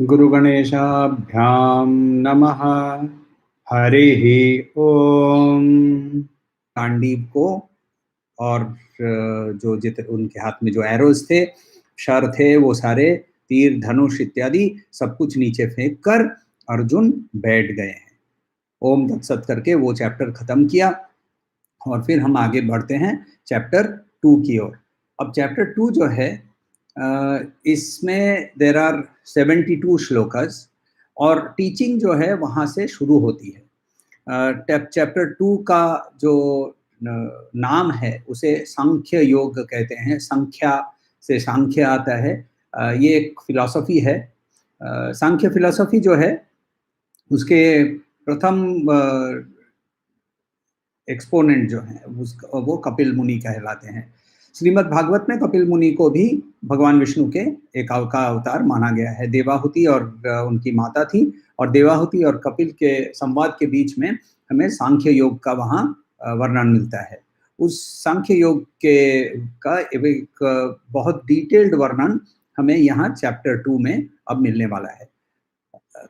गुरुगणेशाभ्यां नमः। हरिः ओम। गांडीव को और जो जित उनके हाथ में जो एरोज थे, शर थे, वो सारे तीर धनुष इत्यादि सब कुछ नीचे फेंक कर अर्जुन बैठ गए हैं। ओम तत्सत करके वो चैप्टर खत्म किया और फिर हम आगे बढ़ते हैं चैप्टर 2 की ओर। अब चैप्टर 2 जो है, इसमें देर आर 72 श्लोकस और टीचिंग जो है वहाँ से शुरू होती है। चैप्टर 2 का जो नाम है उसे सांख्य योग कहते हैं। संख्या से सांख्य आता है। ये एक फिलॉसफी है। सांख्य फिलॉसफी जो है उसके प्रथम एक्सपोनेंट जो है वो कपिल मुनि कहलाते हैं। श्रीमद् भागवत में कपिल मुनि को भी भगवान विष्णु के एक का अवतार माना गया है। देवाहुति और उनकी माता थी, और देवाहुति और कपिल के संवाद के बीच में हमें सांख्य योग का वहाँ वर्णन मिलता है। उस सांख्य योग का एक बहुत डिटेल्ड वर्णन हमें यहाँ चैप्टर 2 में अब मिलने वाला है।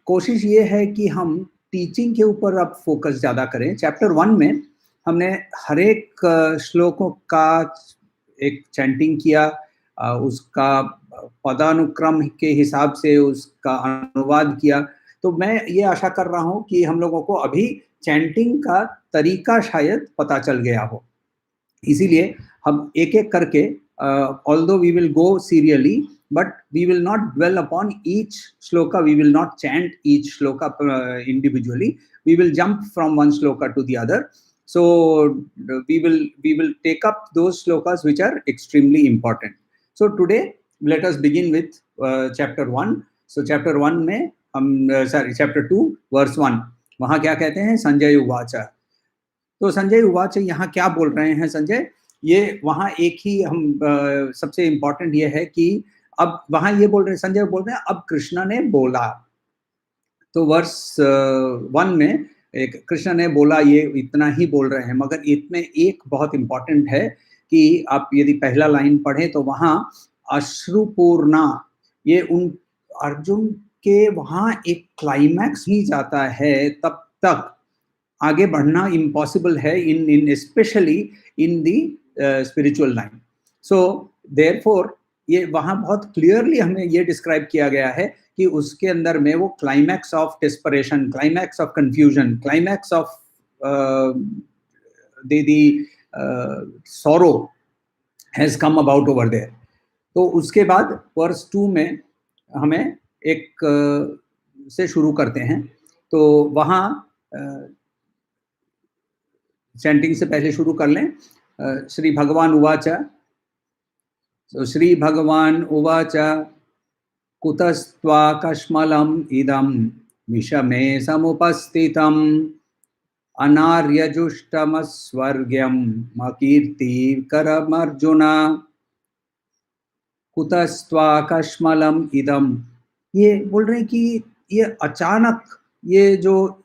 कोशिश ये है कि हम टीचिंग के ऊपर अब फोकस ज़्यादा करें। चैप्टर 1 में हमने हर एक श्लोकों का एक चैंटिंग किया, उसका पदानुक्रम के हिसाब से उसका अनुवाद किया। तो मैं ये आशा कर रहा हूँ कि हम लोगों को अभी चैंटिंग का तरीका शायद पता चल गया हो। इसीलिए हम एक एक करके, although we will go serially, but we will not dwell upon each shloka. We will not chant each shloka individually. We will jump from one shloka to the other. So we will take up those shlokas which are extremely important. So today let us begin with chapter 1. So chapter 1 में हम chapter 2 verse 1 वहाँ क्या कहते हैं? संजय उवाचा। तो संजय उवाच यहाँ क्या बोल रहे हैं संजय? ये वहाँ एक ही हम सबसे इम्पोर्टेंट ये है कि अब वहाँ ये बोल रहे हैं, संजय बोल रहे हैं अब कृष्ण ने बोला। तो वर्स 1 में एक कृष्ण ने बोला, ये इतना ही बोल रहे हैं, मगर इसमें एक बहुत इम्पोर्टेंट है कि आप यदि पहला लाइन पढ़ें तो वहाँ अश्रुपूर्णा, ये उन अर्जुन के वहाँ एक क्लाइमैक्स ही जाता है, तब तक आगे बढ़ना इम्पॉसिबल है in especially in the spiritual line. So therefore ये वहाँ बहुत क्लियरली हमें ये डिस्क्राइब किया गया है कि उसके अंदर में वो climax of desperation, climax of confusion, climax of the sorrow has come about over there. तो उसके बाद वर्स 2 में हमें एक से शुरू करते हैं। तो वहाँ चैंटिंग से पहले शुरू कर लें। श्री भगवान उवाच। तो श्री भगवान उवाच कुतस्त्वाकश्मलम् इदं विषमे समुपस्थितम् अनार्यजुष्टमस्वर्ग्यं मकीर्तिकरमर्जुन। कुतस्त्वाकश्मलम् इदं, ये बोल रहे हैं कि ये अचानक ये जो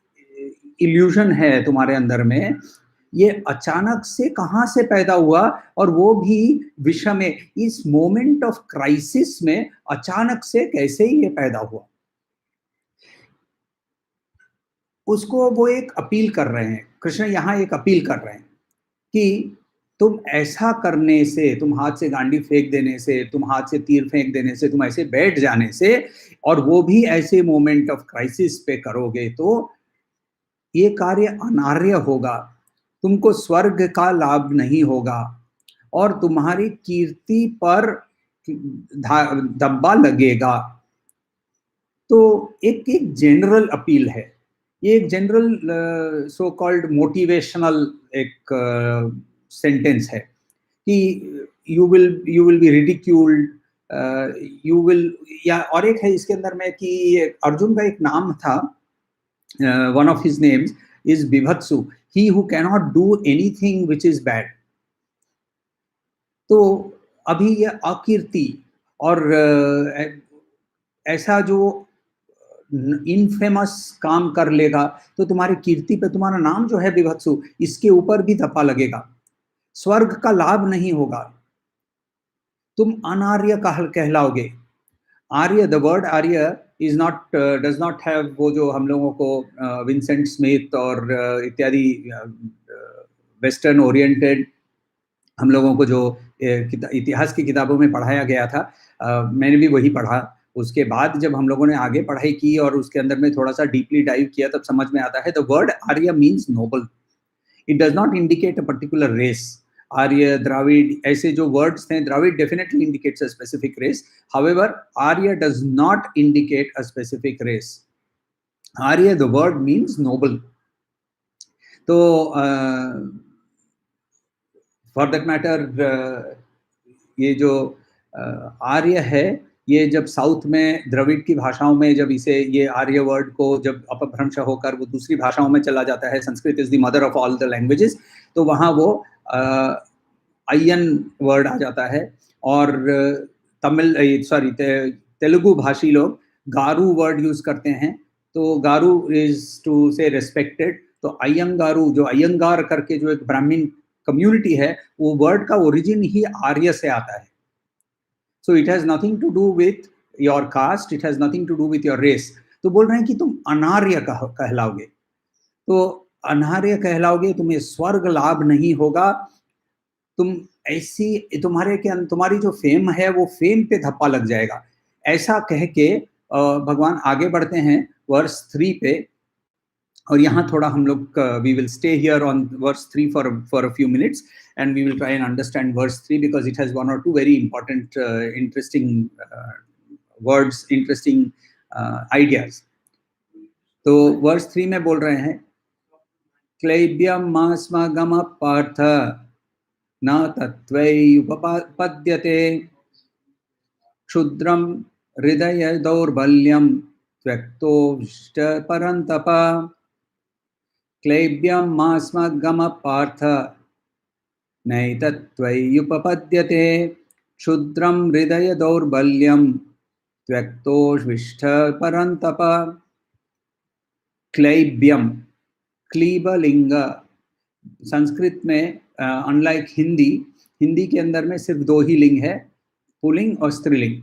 इल्यूजन है तुम्हारे अंदर में, ये अचानक से कहाँ से पैदा हुआ, और वो भी विश्व में, इस मोमेंट ऑफ क्राइसिस में अचानक से कैसे ये पैदा हुआ। उसको वो एक अपील कर रहे हैं, कृष्ण यहाँ एक अपील कर रहे हैं कि तुम ऐसा करने से, तुम हाथ से गांडी फेंक देने से, तुम हाथ से तीर फेंक देने से, तुम ऐसे बैठ जाने से, और वो भी ऐसे मोमेंट ऑफ क्राइसिस पे करोगे तो ये कार्य अनार्य होगा, तुमको स्वर्ग का लाभ नहीं होगा, और तुम्हारी कीर्ति पर धब्बा लगेगा। तो एक जनरल अपील है, ये एक जनरल सो कॉल्ड मोटिवेशनल एक सेंटेंस है कि you will be ridiculed, you will, या और एक है इसके अंदर में कि अर्जुन का एक नाम था, one of his names is Bibhatsu, he who cannot do anything which is bad. तो अभी ये अकीर्ति और ऐसा जो इनफेमस काम कर लेगा तो तुम्हारी कीर्ति पे, तुम्हारा नाम जो है विभत्सु, इसके ऊपर भी धप्पा लगेगा, स्वर्ग का लाभ नहीं होगा, तुम अनार्य कहलाओगे। Arya, the word Arya is not does not have वो जो हम लोगों को विंसेंट स्मिथ और इत्यादि वेस्टर्न ओरिएंटेड हम लोगों को जो इतिहास की किताबों में पढ़ाया गया था, मैंने भी वही पढ़ा। उसके बाद जब हम लोगों ने आगे पढ़ाई की और उसके अंदर में थोड़ा सा डीपली डाइव किया, तब समझ में आता है the word Arya means noble. It does not indicate a particular race. Arya, Dravid, ऐसे जो वर्ड्स थे, Dravid definitely indicates a specific race, however Arya does not indicate a specific race. Arya, the word means noble. तो फॉर दैट मैटर ये जो आर्य है, ये जब south में द्रविड़ की भाषाओं में जब इसे ये आर्य वर्ड को जब अपभ्रंश होकर वो दूसरी भाषाओं में चला जाता है, Sanskrit is the mother of all the languages, तो वहाँ वो अयन वर्ड आ जाता है। और तेलुगु भाषी लोग गारू वर्ड यूज करते हैं, तो गारू इज टू से रेस्पेक्टेड। तो अयंगारू, जो अयंगार करके जो एक ब्राह्मण कम्युनिटी है, वो वर्ड का ओरिजिन ही आर्य से आता है। So it has nothing to do with your caste, it has nothing to do with your race. तो बोल रहे हैं कि तुम अनार्य कहलाओगे, तो अनार्य कहलाओगे, तुम्हें स्वर्ग लाभ नहीं होगा, तुम ऐसी तुम्हारी जो फेम है वो फेम पे धप्पा लग जाएगा। ऐसा कह के भगवान आगे बढ़ते हैं वर्स 3 पे, और यहाँ थोड़ा हम लोग we will stay here on verse 3 for a few minutes, and we will try and understand verse 3 because it has one or two very important interesting words, interesting ideas. तो verse 3 में बोल रहे हैं, क्लैब्यम मास्मगम पार्थ न तत्त्वैयुपपद्यते क्षुद्रम हृदय दौर्बल्यम त्यक्तोष्ट परन्तप। क्लैब्यम मास्मगम पार्थ नैतत्त्वैयुपपद्यते क्षुद्रम हृदय दौर्बल्यम त्यक्तोष्ट परन्तप। क्लैब्यम, क्लीबलिंग, संस्कृत में अनलाइक हिंदी के अंदर में सिर्फ 2 ही लिंग है, पुल्लिंग और स्त्रीलिंग।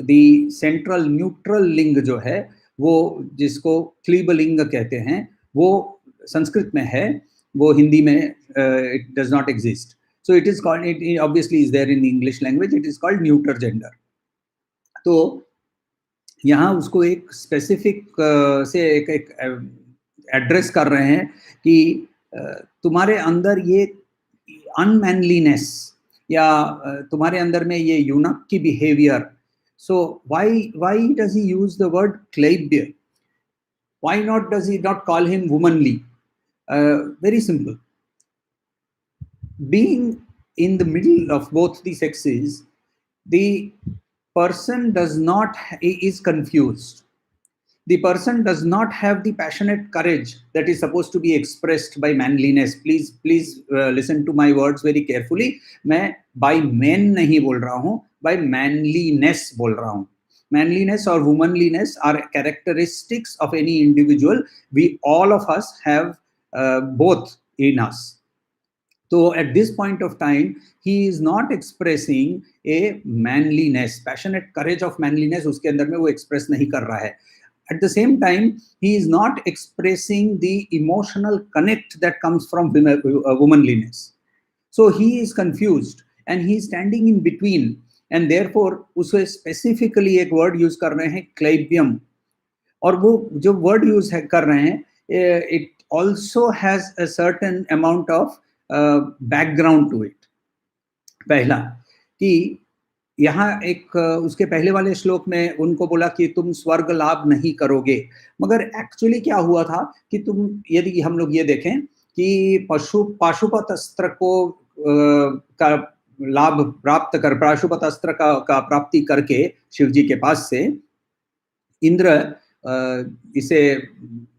दी सेंट्रल न्यूट्रल लिंग जो है वो जिसको क्लीबलिंग कहते हैं, वो संस्कृत में है, वो हिंदी में it does not exist. So it is called, it obviously is there in the English language, it is called neuter gender. तो यहाँ उसको एक स्पेसिफिक से एक एड्रेस कर रहे हैं कि तुम्हारे अंदर ये अनमैनलीनेस या तुम्हारे अंदर में ये यूनक की behaviour, so why does he use the word क्लैब्य? Why not does he not call him womanly? Very simple. Being in the middle of both the sexes, the person is confused. The person does not have the passionate courage that is supposed to be expressed by manliness. Please listen to my words very carefully. मैं by men नहीं बोल रहा हूँ, by manliness बोल रहा हूँ. Manliness or womanliness are characteristics of any individual. We all of us have both in us. So at this point of time, he is not expressing a manliness, passionate courage of manliness. उसके अंदर में वो express नहीं कर रहा है. At the same time, he is not expressing the emotional connect that comes from womanliness. So he is confused and he is standing in between. And therefore, उसे specifically एक word use कर रहे हैं क्लैब्यम, और वो जो word use कर रहे हैं, it also has a certain amount of background to it. पहला कि यहाँ एक उसके पहले वाले श्लोक में उनको बोला कि तुम स्वर्ग लाभ नहीं करोगे, मगर एक्चुअली क्या हुआ था कि तुम यदि हम लोग ये देखें कि पाशुपत अस्त्र को का लाभ प्राप्त कर, पाशुपत अस्त्र का प्राप्ति करके शिव जी के पास से इंद्र इसे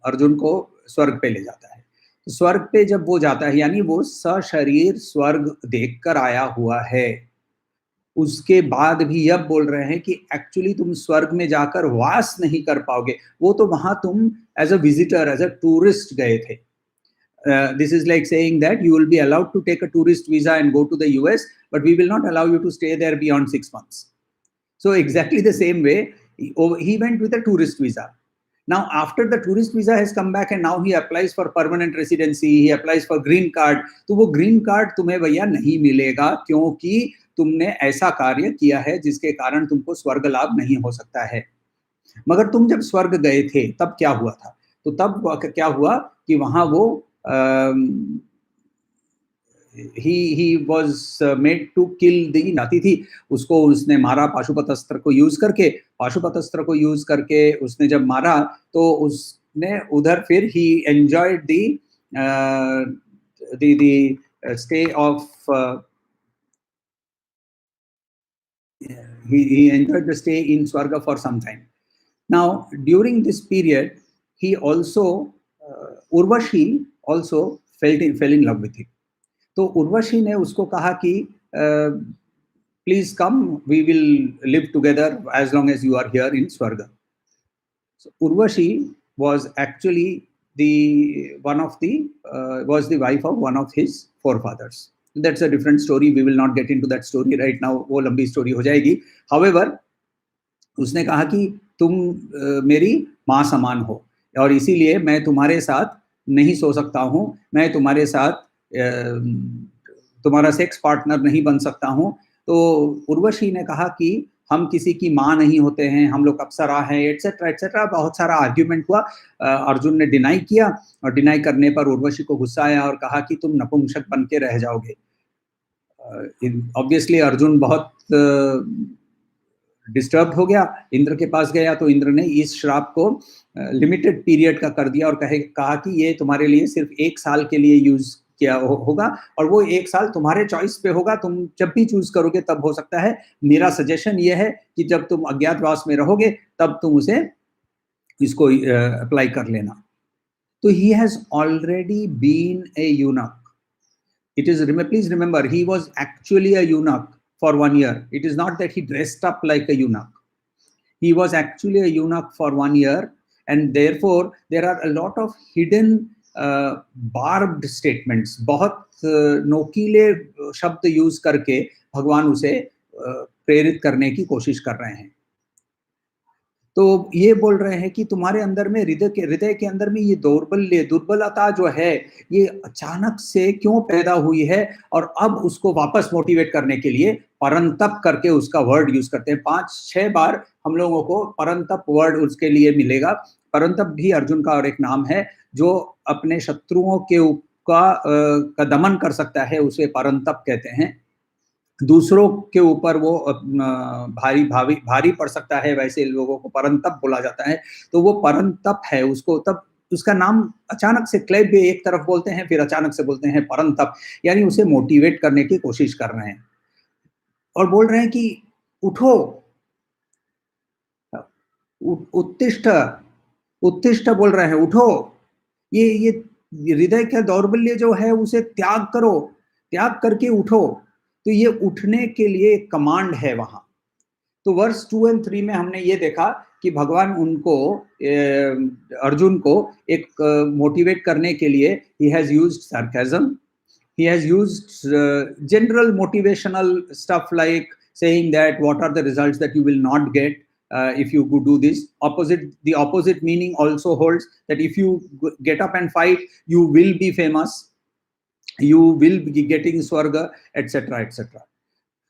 अर्जुन को स्वर्ग पे ले जाता है। स्वर्ग पे जब वो जाता है, यानी वो सशरीर स्वर्ग देखकर आया हुआ है, उसके बाद भी अब बोल रहे हैं कि एक्चुअली तुम स्वर्ग में जाकर वास नहीं कर पाओगे, वो तो वहां तुम as a visitor, as a tourist गए थे. This is like saying that you will be allowed to take a tourist visa and go to the US, but we will not allow you to stay there beyond 6 months. So exactly the same way, he went with a tourist visa. Now after the tourist visa has come back and now he applies for permanent residency, he applies for green card, तो वो green card तुम्हें भैया नहीं मिलेगा, क्योंकि तुमने ऐसा कार्य किया है जिसके कारण तुमको स्वर्ग लाभ नहीं हो सकता है। मगर तुम जब स्वर्ग गए थे तब क्या हुआ था? तो तब क्या हुआ कि वहां वो he was made to kill the नाती थी, उसको उसने मारा पाशुपत अस्त्र को यूज करके। पाशुपत अस्त्र को यूज करके उसने जब मारा तो उसने उधर फिर he enjoyed the stay of he enjoyed the stay in Swarga for some time. Now during this period he also Urvashi also fell in love with him. तो उर्वशी ने उसको कहा कि please come, we will live together as long as you are here in स्वर्ग। Urvashi was actually was the wife of one of his forefathers. That's a different story. We will not get into that story right now. वो लंबी story हो जाएगी। However, उसने कहा कि तुम मेरी माँ समान हो और इसीलिए मैं तुम्हारे साथ नहीं सो सकता हूँ, मैं तुम्हारे साथ तुम्हारा सेक्स पार्टनर नहीं बन सकता हूँ। तो उर्वशी ने कहा कि हम किसी की माँ नहीं होते हैं, हम लोग अप्सरा हैं, एटसेट्रा एटसेट्रा। बहुत सारा आर्ग्यूमेंट हुआ। अर्जुन ने डिनाई किया और डिनाई करने पर उर्वशी को गुस्सा आया और कहा कि तुम नपुंसक बन के रह जाओगे। ऑब्वियसली अर्जुन बहुत डिस्टर्ब हो गया, इंद्र के पास गया तो इंद्र ने इस श्राप को लिमिटेड पीरियड का कर दिया और कहा कि ये तुम्हारे लिए सिर्फ 1 साल के लिए यूज किया होगा और वो 1 साल तुम्हारे चॉइस पे होगा, तुम जब भी चूज करोगे तब हो सकता है। मेरा सजेशन ये है कि जब तुम अज्ञातवास में रहोगे तब तुम इसको अप्लाई कर लेना। तो he has already been a eunuch. It is, please remember, he was actually a eunuch for 1 year. It is not that he dressed up like a eunuch. He was actually a eunuch for 1 year, and therefore there are a lot of hidden barbed statements. बहुत नोकीले शब्द use करके भगवान उसे प्रेरित करने की कोशिश कर रहे हैं। तो ये बोल रहे हैं कि तुम्हारे अंदर में हृदय के अंदर में ये दुर्बलता जो है ये अचानक से क्यों पैदा हुई है, और अब उसको वापस मोटिवेट करने के लिए परंतप करके उसका वर्ड यूज करते हैं। 5-6 बार हम लोगों को परंतप वर्ड उसके लिए मिलेगा। परंतप भी अर्जुन का और एक नाम है, जो अपने शत्रुओं का दमन कर सकता है, उसे परंतप कहते हैं। दूसरों के ऊपर वो भारी पड़ सकता है, वैसे लोगों को परंतप बोला जाता है। तो वो परंतप है, उसको तब उसका नाम अचानक से क्लेब एक तरफ बोलते हैं, फिर अचानक से बोलते हैं परंतप, यानी उसे मोटिवेट करने की कोशिश कर रहे हैं और बोल रहे हैं कि उठो, उत्तिष्ठ उत्तिष्ठ बोल रहे हैं, उठो, ये हृदय का दौर्बल्य जो है उसे त्याग करो, त्याग करके उठो। तो ये उठने के लिए कमांड है वहां। तो वर्स 2 और 3 में हमने ये देखा कि भगवान उनको अर्जुन को एक मोटिवेट करने के लिए he has used sarcasm, he has used general motivational stuff like saying that what are the results that you will not get if you do this. The opposite meaning also holds, that if you get up and fight you will be famous, you will be getting स्वर्ग, etc etc।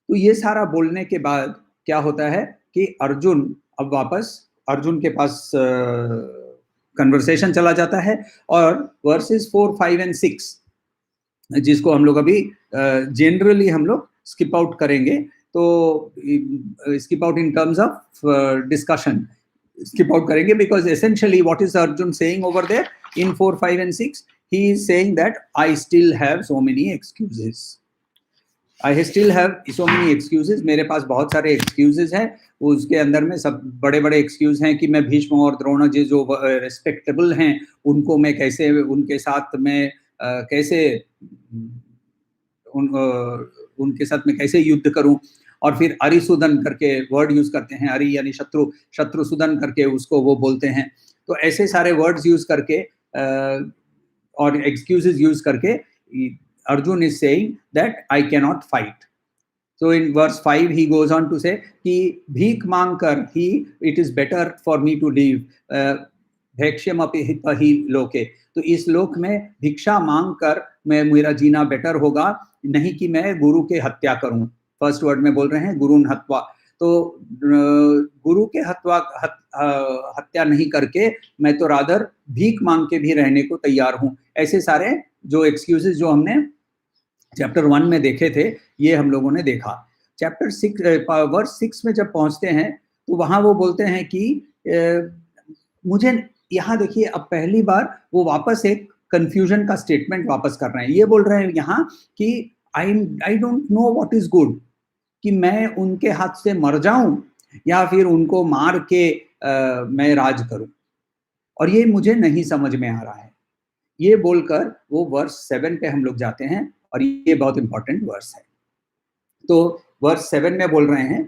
तो ये सारा बोलने के बाद क्या होता है कि अर्जुन अब वापस अर्जुन के पास कन्वर्सेशन चला जाता है और वर्सेस 4, 5 and 6 जिसको हम लोग अभी जनरली हम लोग स्किप आउट करेंगे। तो skip out in terms of discussion skip out करेंगे, because essentially what is Arjun saying over there in 4, 5 and 6? He is saying that I still have so many excuses. I still have so many excuses. मेरे पास बहुत सारे excuses हैं। उसके अंदर में सब बड़े-बड़े excuse हैं कि मैं भीष्म और द्रोण जी जो respectable हैं उनको मैं कैसे उनके साथ में कैसे उनके साथ में कैसे युद्ध करूं, और फिर अरिसुदन करके वर्ड यूज करते हैं, अरि यानी शत्रुसुदन करके उसको वो बोलते हैं। तो ऐसे सारे वर्ड्स यूज करके और एक्सक्यूजेस यूज करके Arjun is saying that I can not fight. So in verse 5 he goes on to say कि भीख मांग कर ही it is better for me to live भैक्ष्यम अपि लोके, तो इस लोक में भिक्षा मांग कर मैं मेरा जीना बेटर होगा, नहीं कि मैं गुरु के हत्या करूं। फर्स्ट वर्ड में बोल रहे हैं गुरुन हत्वा, तो गुरु के हत्या नहीं करके मैं तो रादर भीख मांग के भी रहने को तैयार हूं। ऐसे सारे जो एक्सक्यूजेस जो हमने चैप्टर 1 में देखे थे, ये हम लोगों ने देखा। चैप्टर 6 वर्स 6 में जब पहुंचते हैं तो वहां वो बोलते हैं कि मुझे यहाँ देखिए, अब पहली बार वो वापस एक कंफ्यूजन का स्टेटमेंट वापस कर रहे हैं। ये बोल रहे हैं यहाँ कि I don't know what is good, कि मैं उनके हाथ से मर जाऊं या फिर उनको मार के मैं राज करूं, और ये मुझे नहीं समझ में आ रहा है। ये बोलकर वो वर्स 7 पे हम लोग जाते हैं, और ये बहुत इंपॉर्टेंट वर्स है। तो वर्स 7 में बोल रहे हैं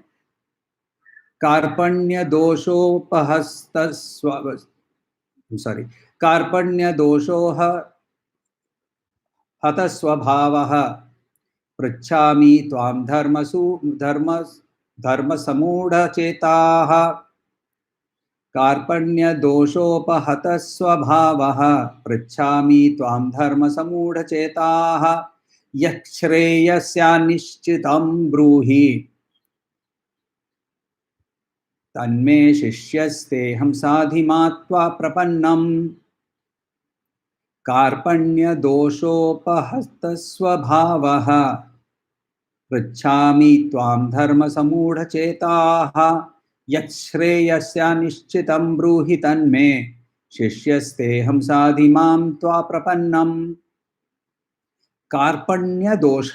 कार्पण्य दोषोपहस्त कार्पण्य दोषो हत स्वभावः पृच्छामि त्वां धर्मसमूढचेताः कार्पण्य दोषोपहत स्वभावः पृच्छामि त्वां धर्मसमूढचेताः यः श्रेयस्यानिश्चितं ब्रूहि तन्मे शिष्यस्तेऽहं साधिमात्वा प्रपन्नम् कार्पण्य दोषोपहत स्वभावः पृच्छामि त्वां धर्मसमूढचेताः यत् श्रेयस्यानिश्चितं ब्रूहि तन्मे शिष्यस्तेऽहं साधिमां त्वा प्रपन्नम्। कार्पण्य दोष,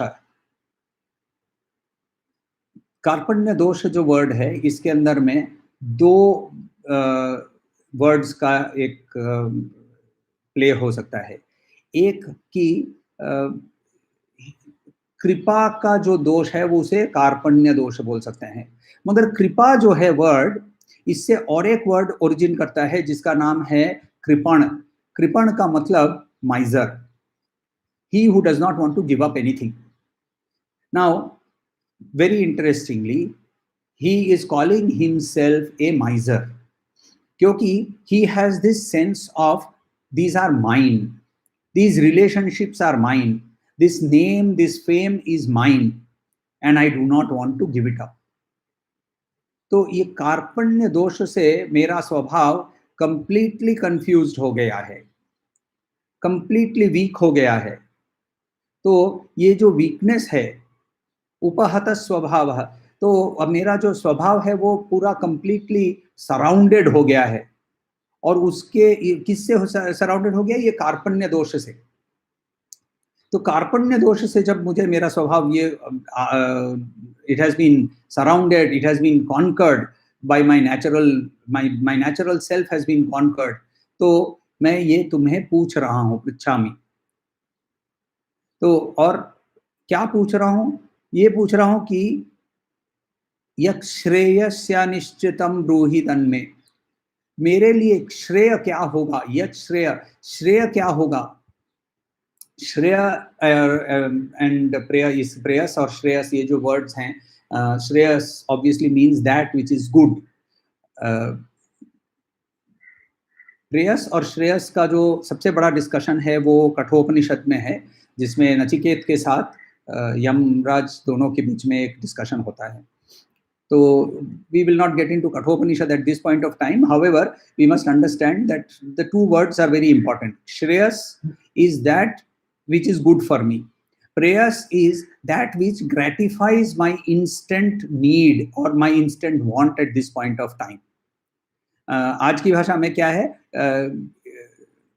कार्पण्य दोष जो वर्ड है, इसके अंदर में दो वर्ड्स का एक प्ले हो सकता है। एक की कृपा का जो दोष है वो उसे कार्पण्य दोष बोल सकते हैं, मगर कृपा जो है वर्ड, इससे और एक वर्ड ओरिजिन करता है जिसका नाम है कृपण। कृपण का मतलब माइजर, he who does not want to give up anything. Now very interestingly, he is calling himself a miser, क्योंकि he has this sense of these are mine, these relationships are mine, this name, this fame is mine, and I do not want to give it up. तो ये कार्पण्य दोष से मेरा स्वभाव completely confused हो गया है, कंप्लीटली वीक हो गया है। तो ये जो वीकनेस है, उपहत स्वभाव, तो अब मेरा जो स्वभाव है वो पूरा कंप्लीटली सराउंडेड हो गया है, और उसके किससे सराउंडेड हो गया? ये कार्पण्य दोष से। तो कार्पण्य दोष से जब मुझे मेरा स्वभाव ये it has been surrounded, it has been conquered by my natural self has been conquered, तो मैं ये तुम्हें पूछ रहा हूँ, पृच्छामि। तो और क्या पूछ रहा हूँ? ये पूछ रहा हूँ कि यत् श्रेयस्यानिश्चितं ब्रूहि तन्मे, मेरे लिए श्रेय क्या होगा? यत् श्रेय क्या होगा? श्रेय एंड प्रेयस और श्रेयस, ये जो वर्ड्स हैं, shreyas obviously means that which is good. प्रेयस और श्रेयस का जो सबसे बड़ा डिस्कशन है वो कठोपनिषद में है, जिसमें नचिकेत के साथ यमराज दोनों के बीच में एक डिस्कशन होता है। तो we will not get into Kathopanishad at this point of time. However, we must understand that the two words are very important. Shreyas is that which is good for me. Preyas is that which gratifies my instant need or my instant want at this point of time. आज की भाषा में क्या है?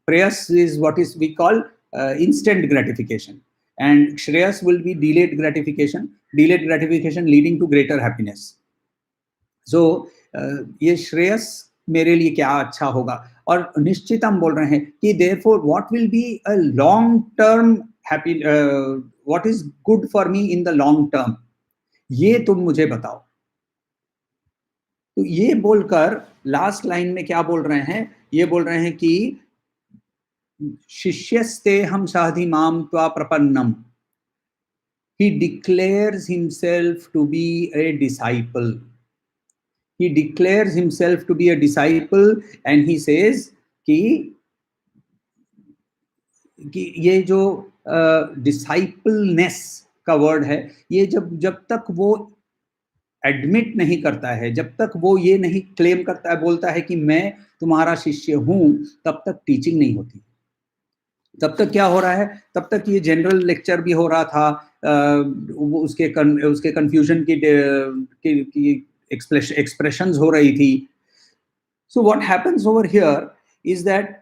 Preyas is what is we call instant gratification, and Shreyas will be delayed gratification leading to greater happiness. So ये श्रेयस मेरे लिए क्या अच्छा होगा, और निश्चितम बोल रहे हैं कि therefore what will be a long term happy, what is good for me in the long term, ये तुम मुझे बताओ। तो ये बोलकर लास्ट लाइन में क्या बोल रहे हैं? ये बोल रहे हैं कि शिष्यस्तेऽहं साधिमां त्वा प्रपन्नम, he declares himself to be a disciple. He declares himself to be a disciple and he says कि ये जो डिसाइपलनेस का वर्ड है, ये जब तक वो एडमिट नहीं करता है, जब तक वो ये नहीं क्लेम करता है, बोलता है कि मैं तुम्हारा शिष्य हूं, तब तक टीचिंग नहीं होती। तब तक क्या हो रहा है? तब तक ये जनरल लेक्चर भी हो रहा था, उसके कंफ्यूजन की एक्सप्रेशंस हो रही थी। So what happens over here is that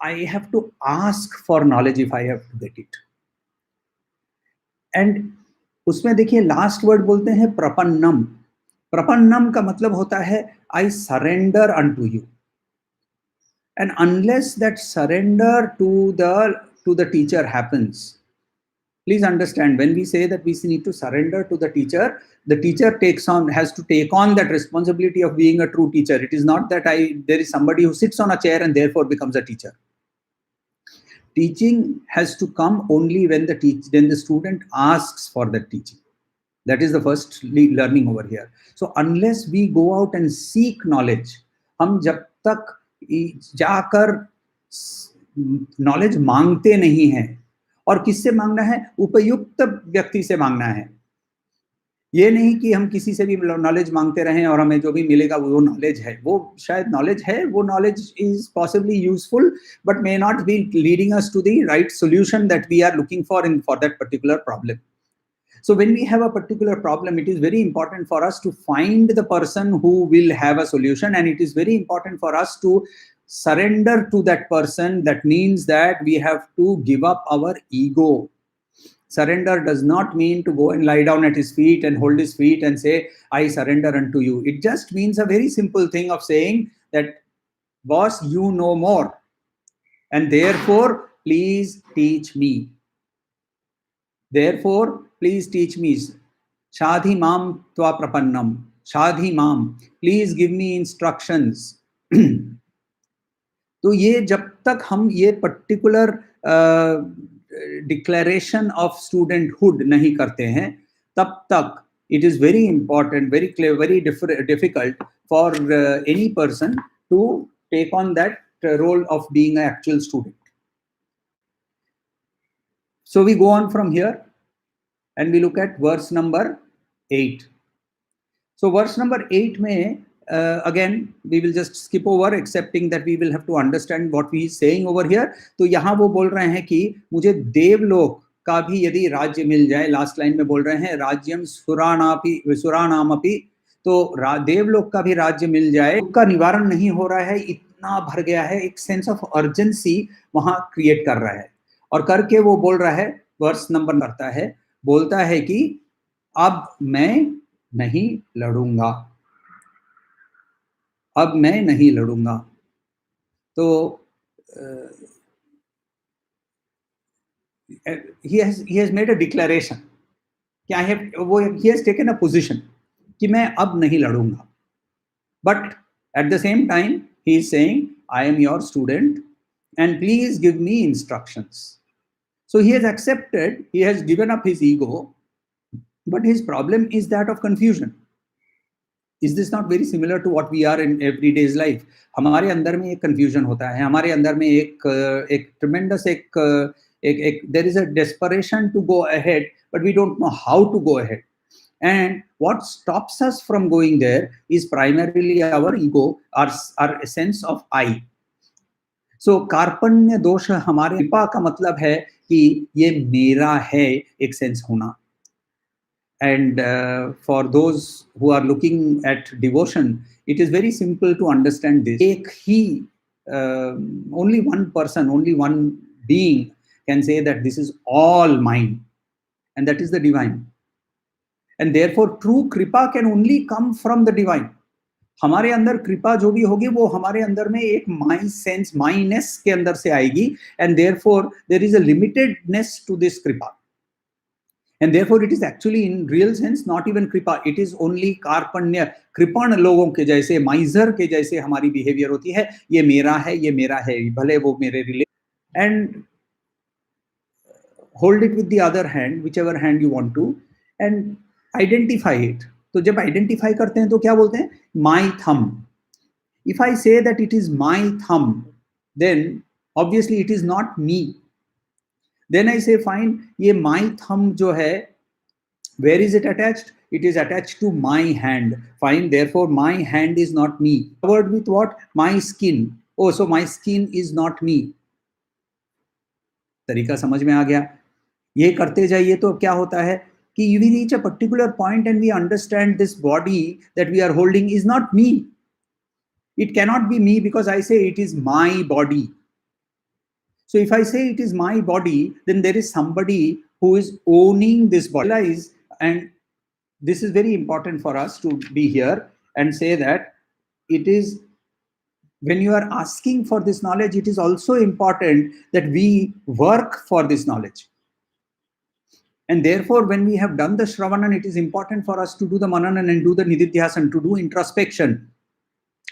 I have to ask for knowledge if I have to get it. And उसमें देखिए लास्ट वर्ड बोलते हैं प्रपन्नम। प्रपन्नम का मतलब होता है I surrender unto you. And unless that surrender to the teacher happens, please understand, when we say that we need to surrender to the teacher has to take on that responsibility of being a true teacher. It is not that there is somebody who sits on a chair and therefore becomes a teacher. Teaching has to come only when the student asks for that teaching. That is the first learning over here. So unless we go out and seek knowledge, हम जब तक जाकर knowledge मांगते नहीं हैं, और किससे मांगना है? उपयुक्त व्यक्ति से मांगना है। ये नहीं कि हम किसी से भी नॉलेज मांगते रहें और हमें जो भी मिलेगा वो नॉलेज है। वो शायद नॉलेज है, वो knowledge is possibly useful but may not be leading us to the right solution that we are looking for for that particular problem. So when we have a particular problem, it is very important for us to find the person who will have a solution, and it is very important for us to surrender to that person. That means that we have to give up our ego. Surrender does not mean to go and lie down at his feet and hold his feet and say, I surrender unto you. It just means a very simple thing of saying that, boss, you know more, and therefore, please teach me. Therefore, please teach me. Shadhi mam tva prapannam. Shadhi mam. Please give me instructions. तो ये जब तक हम ये particular declaration of स्टूडेंटहुड नहीं करते हैं, तब तक it is very important, very clear, very difficult for any person to take on that role of being an actual student. So we go on from here and we look at verse number 8. So verse number 8 में again we will just skip over, accepting that we will have to understand what he is saying over here. तो यहाँ वो बोल रहे हैं कि मुझे देवलोक का भी यदि राज्य मिल जाए, लास्ट लाइन में बोल रहे हैं राज्यम सुराणामपि, तो देवलोक का भी राज्य मिल जाए, उसका निवारण नहीं हो रहा है, इतना भर गया है, एक सेंस ऑफ अर्जेंसी वहां क्रिएट कर रहा है। और करके वो बोल रहा है, वर्स नंबर करता है, बोलता है कि अब मैं नहीं लड़ूंगा, अब मैं नहीं लड़ूंगा। तो he has made a declaration कि he has taken a position कि मैं अब नहीं लड़ूंगा, but at the same time he is saying I am your student and please give me instructions. So he has accepted, he has given up his ego, but his problem is that of confusion. Is this not very similar to what we are in everyday's life? हमारे अंदर में एक confusion होता है, हमारे अंदर में एक tremendous there is a desperation to go ahead, but we don't know how to go ahead. And what stops us from going there is primarily our ego, our sense of I. So कार्पण्य दोष हमारे कृपा का मतलब है कि ये मेरा है, एक सेंस होना. And for those who are looking at devotion, it is very simple to understand this. Only one person, only one being can say that this is all mine, and that is the divine. And therefore, true kripa can only come from the divine. हमारे अंदर कृपा जो भी होगी वो हमारे अंदर में एक माई सेंस, माइनेस के अंदर से आएगी, and therefore there is a limitedness to this kripa. And therefore it is actually in real sense not even kripa, it is only कार्पण्य. कृपण लोगों के जैसे, माइजर के जैसे हमारी बिहेवियर होती है, ये मेरा है, ये मेरा है, भले वो मेरे relate. And hold it with the other hand, whichever hand you want to, and identify it. तो जब identify करते हैं तो क्या बोलते हैं? My thumb. If I say that it is my thumb, then obviously it is not me. Then I say fine, ये my thumb जो है, where is it attached? It is attached to my hand. Fine, therefore my hand is not me. Covered with what? My skin. Oh, so my skin is not me. तरीका समझ में आ गया? ये करते जाइए तो क्या होता है कि we reach a particular point and we understand this body that we are holding is not me. It cannot be me because I say it is my body. So if I say it is my body, then there is somebody who is owning this body. And this is very important for us to be here and say that it is, when you are asking for this knowledge, it is also important that we work for this knowledge. And therefore, when we have done the Shravanan, it is important for us to do the Mananan and do the Nididhyasan, to do introspection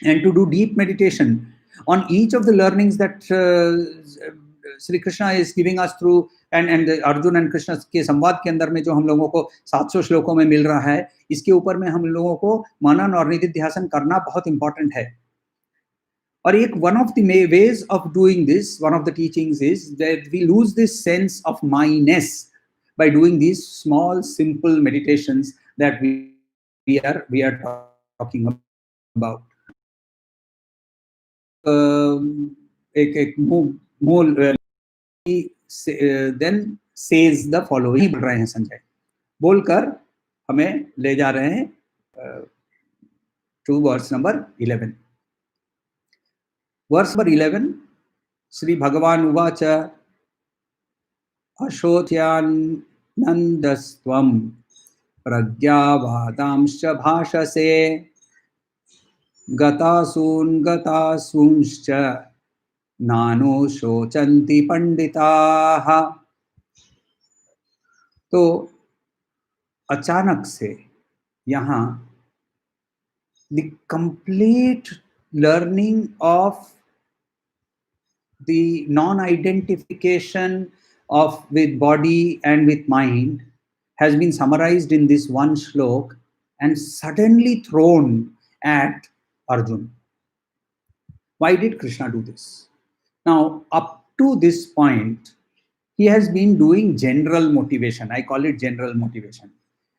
and to do deep meditation on each of the learnings that Sri Krishna is giving us through, and Arjun and Krishna के संवाद के अंदर में जो हम लोगों को 700 श्लोकों में मिल रहा है, इसके ऊपर में हम लोगों को मनन और निधिध्यासन करना बहुत important है. और एक one of the ways of doing this, one of the teachings is that we lose this sense of my-ness by doing these small, simple meditations that we are talking about. Then says the following, बोल रहे हैं संजय, बोलकर हमें ले जा रहे हैं to verse number 11. Verse number 11, Sri Bhagavan Uvacha Ashotyanandastvam Pragyavadamscha bhashase gatasuncha नानो शोचन्ति पंडिताः. तो अचानक से यहाँ the complete learning of the non-identification of with body and with mind has been summarized in this one shlok and suddenly thrown at Arjun. Why did Krishna do this? Now, up to this point, he has been doing general motivation. I call it general motivation.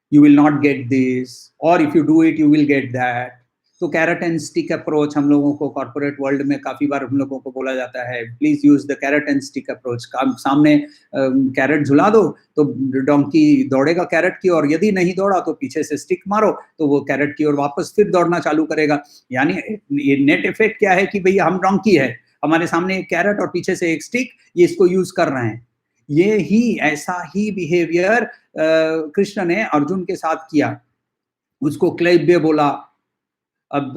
You will not get this, or if you do it, you will get that. तो carrot and stick approach हम लोगों को corporate world में काफी बार हम लोगों को बोला जाता है. Please use the carrot and stick approach. सामने carrot झुला दो तो donkey दौड़ेगा carrot की ओर, यदि नहीं दौड़ा तो पीछे से stick मारो तो वो carrot की ओर वापस फिर दौड़ना चालू करेगा. यानी ये net effect क्या है कि भैया हम donkey है, हमारे सामने एक कैरेट और पीछे से एक स्टिक, ये इसको यूज कर रहे हैं. ये ही ऐसा ही बिहेवियर कृष्ण ने अर्जुन के साथ किया. उसको क्लैब्य बोला. अब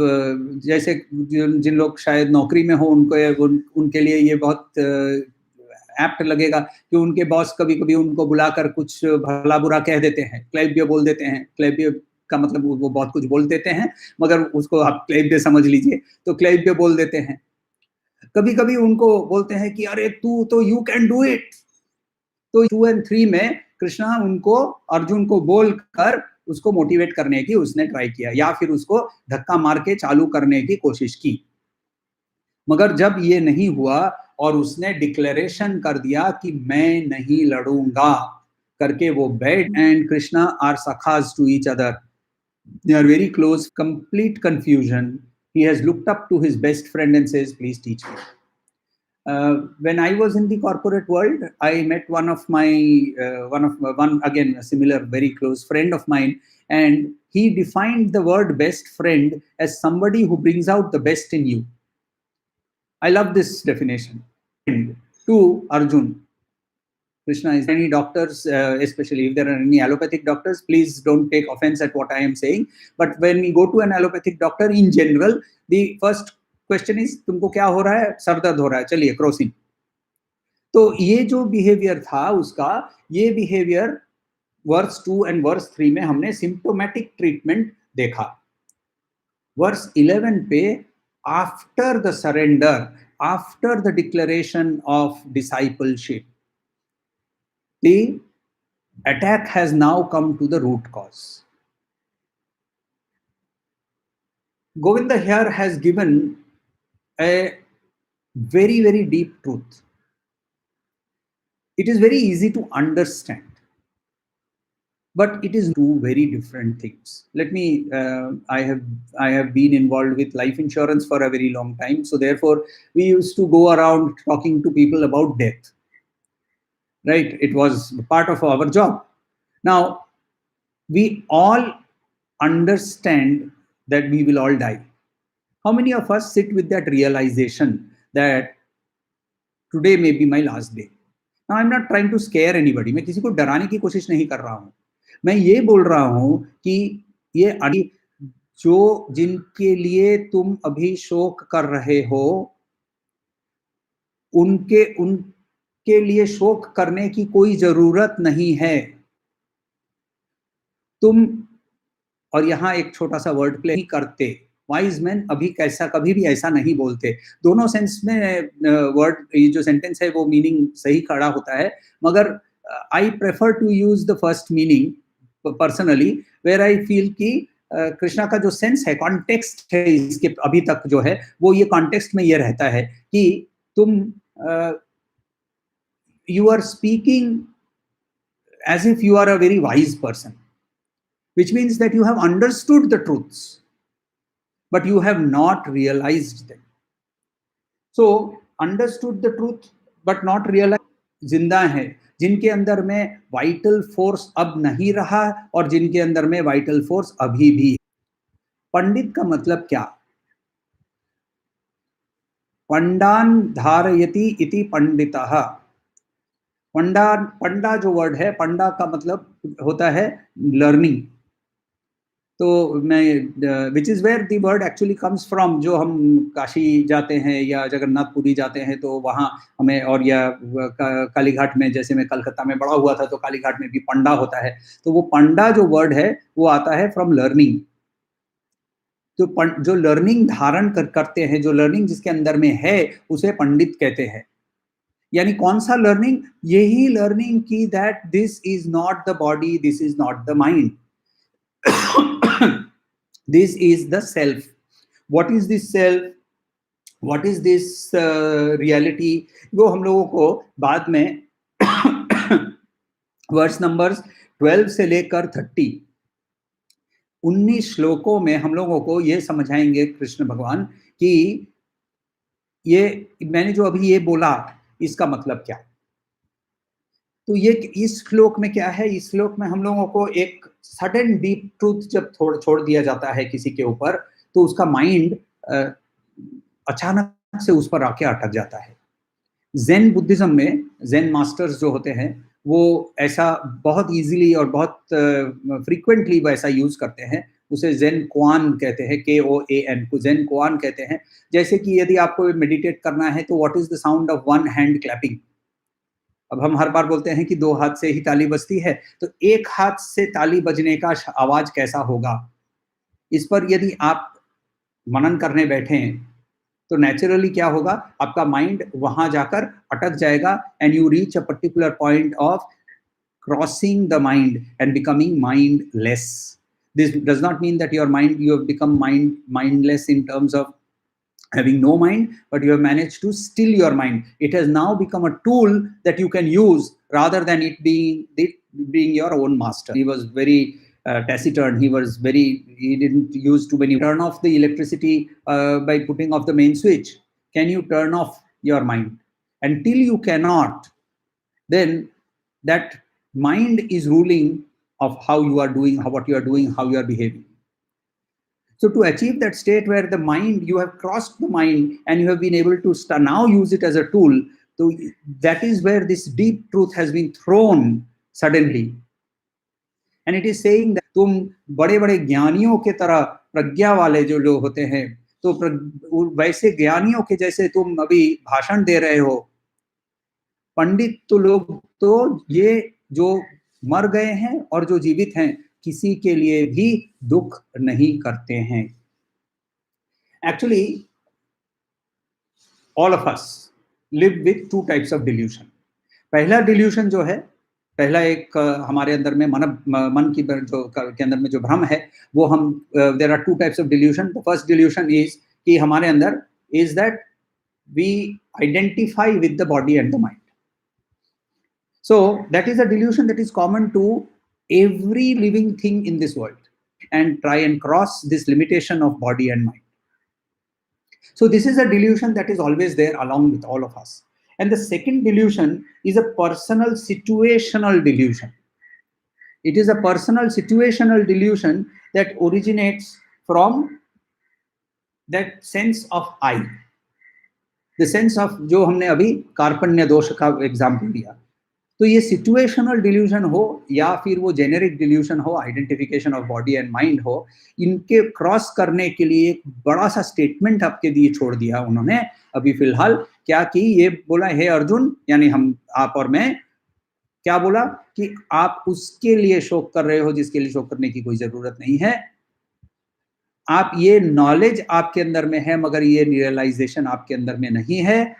जैसे जिन लोग शायद नौकरी में हो उनके लिए ये बहुत एप्ट लगेगा कि उनके बॉस कभी कभी उनको बुलाकर कुछ भला बुरा कह देते हैं, क्लैब्य बोल देते हैं. क्लैब्य का मतलब वो बहुत कुछ बोल देते हैं, मगर उसको आप क्लैब्य समझ लीजिए. तो क्लैब्य बोल देते हैं. कभी कभी उनको बोलते हैं कि अरे तू तो यू कैन डू इट. तो 2 और 3 में कृष्णा उनको अर्जुन को बोलकर उसको मोटिवेट करने की उसने ट्राई किया, या फिर उसको धक्का मार के चालू करने की कोशिश की. मगर जब ये नहीं हुआ और उसने डिक्लेरेशन कर दिया कि मैं नहीं लड़ूंगा करके वो बैठ, and Krishna are sakhas to each other, they are very close. Complete confusion. He has looked up to his best friend and says, please teach me. When I was in the corporate world, I met one again, a similar, very close friend of mine, and he defined the word best friend as somebody who brings out the best in you. I love this definition. To Arjun, Krishna is any doctors, especially if there are any allopathic doctors, please don't take offense at what I am saying. But when we go to an allopathic doctor in general, the first question is, तुमको क्या हो रहा है? Sir दर्द हो रहा है, चलिए क्रोसिन. तो ये जो बिहेवियर था उसका, ये बिहेवियर वर्स 2 and वर्स 3 में हमने सिम्प्टोमेटिक ट्रीटमेंट देखा. वर्स 11 पे after the surrender, after the declaration of discipleship, The attack has now come to the root cause. Govinda here has given a very, very deep truth. It is very easy to understand, but it is two very different things. Let me, I have been involved with life insurance for a very long time. So therefore, we used to go around talking to people about death, right? It was part of our job. Now, we all understand that we will all die. How many of us sit with that realization that today may be my last day? Now, I'm not trying to scare anybody. मैं किसी को डराने की कोशिश नहीं कर रहा हूँ. मैं ये बोल रहा हूँ कि ये जो जिनके लिए तुम अभी शोक कर रहे हो, उनके लिए शोक करने की कोई जरूरत नहीं है. तुम, और यहाँ एक छोटा सा वर्ड प्ले नहीं करते. वाइज मैन अभी कैसा कभी भी ऐसा नहीं बोलते. दोनों सेंस में वर्ड, ये जो सेंटेंस है वो मीनिंग सही खड़ा होता है, मगर I prefer to use the first meaning personally, where I feel कि कृष्णा का जो सेंस है, कॉन्टेक्स्ट है इसके अभी तक जो है, वो ये कॉन्टेक्स्ट में ये रहता है कि तुम you are speaking as if you are a very wise person, which means that you have understood the truths, but you have not realized them. So, understood the truth, but not realized, जिंदा है, जिनके अंदर में vital force अब नहीं रहा और जिनके अंदर में वाइटल फोर्स अभी भी. पंडित का मतलब क्या? पंडान धारयति इति पंडितः. पंडा जो वर्ड है, पंडा का मतलब होता है लर्निंग. तो मैं which is where the word actually comes from. जो हम काशी जाते हैं या जगन्नाथपुरी जाते हैं तो वहाँ हमें, और या कालीघाट में, जैसे मैं कलकत्ता में बड़ा हुआ था तो कालीघाट में भी पंडा होता है. तो वो पंडा जो वर्ड है वो आता है फ्रॉम लर्निंग. तो जो लर्निंग धारण करते हैं, जो लर्निंग जिसके अंदर में है, उसे पंडित कहते हैं. यानी कौन सा लर्निंग? यही लर्निंग की that this is not the body, this is not the mind. This is the self. What is this self? What is this reality? वो हम लोगों को बाद में वर्स नंबर्स 12 से लेकर 19 श्लोकों में हम लोगों को ये समझाएंगे कृष्ण भगवान कि ये मैंने जो अभी ये बोला इसका मतलब क्या. तो ये इस श्लोक में क्या है? इस श्लोक में हम लोगों को एक सडन डीप ट्रूथ जब छोड़ दिया जाता है किसी के ऊपर, तो उसका माइंड अचानक से उस पर आके अटक जाता है. ज़ेन बुद्धिज्म में ज़ेन मास्टर्स जो होते हैं वो ऐसा बहुत इजीली और बहुत फ्रीक्वेंटली वैसा यूज करते हैं. उसे ज़ेन क्वान कहते हैं, KOAN को ज़ेन क्वान कहते हैं. जैसे कि यदि आपको मेडिटेट करना है तो what is the sound of one hand clapping. अब हम हर बार बोलते हैं कि 2 हाथ से ही ताली बजती है, तो 1 हाथ से ताली बजने का आवाज कैसा होगा? इस पर यदि आप मनन करने बैठे हैं तो नेचुरली क्या होगा? आपका माइंड वहां जाकर अटक जाएगा and you reach a particular point of crossing the mind and becoming mindless. This does not mean that your mind, you have become mindless in terms of having no mind, but you have managed to still your mind. It has now become a tool that you can use rather than it being your own master. He was very taciturn. He didn't use too many. Turn off the electricity by putting off the main switch. Can you turn off your mind? Until you cannot, then that mind is ruling of how you are doing, what you are doing, how you are behaving. So to achieve that state where the mind, you have crossed the mind and you have been able to now use it as a tool, so that is where this deep truth has been thrown suddenly. And it is saying that तुम बड़े बड़े ज्ञानियों के तरह प्रज्ञा वाले जो लोग होते हैं, तो वैसे ज्ञानियों के जैसे तुम अभी भाषण दे रहे हो. पंडित तो लोग तो ये जो मर गए हैं और जो जीवित हैं, किसी के लिए भी दुख नहीं करते हैं. Actually, all of us live with 2 types of delusion. पहला delusion जो है पहला एक हमारे अंदर में मन की जो के अंदर में जो भ्रम है वो हम there are two types of delusion. The first delusion is कि हमारे अंदर is that we identify with the body and the mind. So that is a delusion that is common to every living thing in this world and try and cross this limitation of body and mind. So this is a delusion that is always there along with all of us. And the second delusion is a personal situational delusion. It is a personal situational delusion that originates from that sense of I. The sense of जो हमने अभी कार्पण्य दोष का example दिया. तो ये situational delusion हो या फिर वो जेनेरिक डिल्यूजन हो, identification of body and mind हो, इनके क्रॉस करने के लिए एक बड़ा सा स्टेटमेंट आपके लिए छोड़ दिया उन्होंने अभी फिलहाल. क्या कि ये बोला, हे अर्जुन, यानी हम, आप और मैं, क्या बोला कि आप उसके लिए शोक कर रहे हो जिसके लिए शोक करने की कोई जरूरत नहीं है. आप, ये नॉलेज आपके अंदर में है मगर ये रियलाइजेशन आपके अंदर में नहीं है.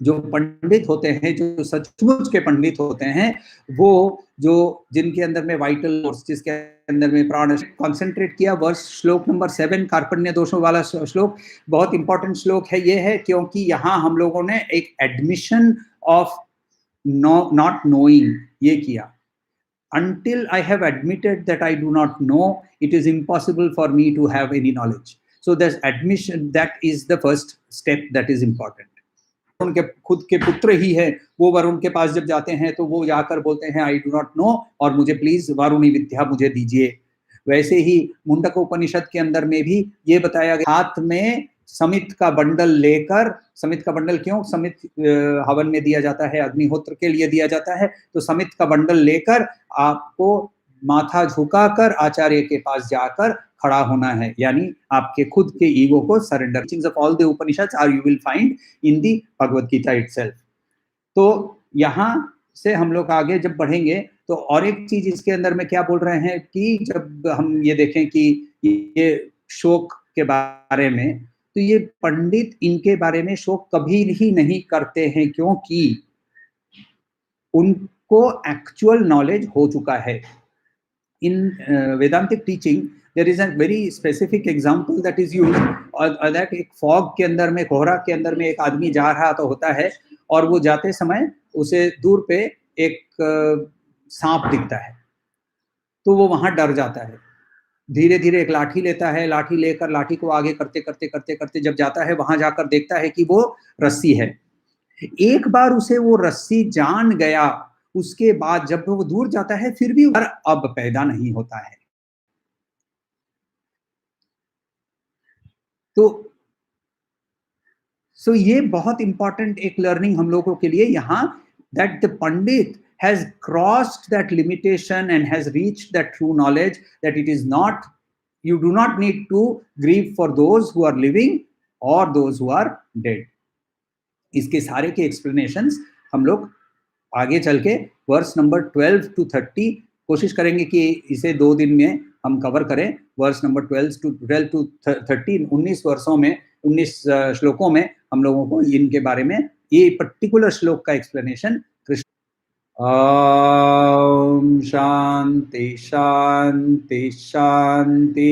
जो पंडित होते हैं, जो सचमुच के पंडित होते हैं, वो जो जिनके अंदर में वाइटल फोर्स, जिसके अंदर में प्राण कॉन्सेंट्रेट किया. वर्ष श्लोक नंबर 7 कार्पण्य दोषों वाला श्लोक बहुत इंपॉर्टेंट श्लोक है. ये है क्योंकि यहाँ हम लोगों ने एक एडमिशन ऑफ नॉट नोइंग ये किया. Until I have admitted that I do not know, it is impossible for me to have any knowledge. So this admission, that is the first step that is important. उनके खुद के पुत्र ही है, वो वरुण के पास जब जाते हैं तो वो जाकर बोलते हैं आई डू नॉट नो और मुझे प्लीज वारुणी विद्या मुझे दीजिए. वैसे ही मुंडक उपनिषद के अंदर में भी ये बताया गया, हाथ में समित का बंडल लेकर, समित का बंडल क्यों, समित हवन में दिया जाता है, अग्निहोत्र के लिए दिया जाता है, तो समित का बंडल लेकर आपको माथा झुकाकर आचार्य के पास जाकर खड़ा होना है, यानी आपके खुद के ईगो को surrender. Teachings of all the Upanishads are you will find in the Bhagavad Gita itself. तो यहाँ से हम लोग आगे जब बढ़ेंगे तो और एक चीज इसके अंदर में क्या बोल रहे हैं कि जब हम ये देखें कि ये शोक के बारे में, तो ये पंडित इनके बारे में शोक कभी ही नहीं करते हैं क्योंकि उनको एक्चुअल नॉलेज हो चुका है. In Vedantic teaching, there is a very specific example that is used, और that एक fog के अंदर में, कोहरा के अंदर में एक आदमी जा रहा तो होता है और वो जाते समय उसे दूर पे एक सांप दिखता है, तो वो वहां डर जाता है. धीरे धीरे एक लाठी लेता है, लाठी लेकर लाठी को आगे करते करते करते करते जब जाता है वहां जाकर देखता है कि वो रस्सी है. एक बार उसे वो रस्सी जान गया, उसके बाद जब वो दूर जाता है फिर भी डर अब पैदा नहीं होता है. तो ये बहुत इंपॉर्टेंट एक लर्निंग हम लोगों के लिए यहाँ, that the Pandit has crossed that limitation and has reached that true knowledge that it is not, you do not need to grieve for those who are living or those who are dead. इसके सारे के explanations हम लोग आगे चल के verse number 12 to 30 कोशिश करेंगे कि इसे 2 दिन में हम कवर करें. वर्स नंबर 12 to 30, 19 वर्षों में, 19 श्लोकों में हम लोगों को इनके बारे में, ये पर्टिकुलर श्लोक का एक्सप्लेनेशन कृष्ण. शांति शांति शांति.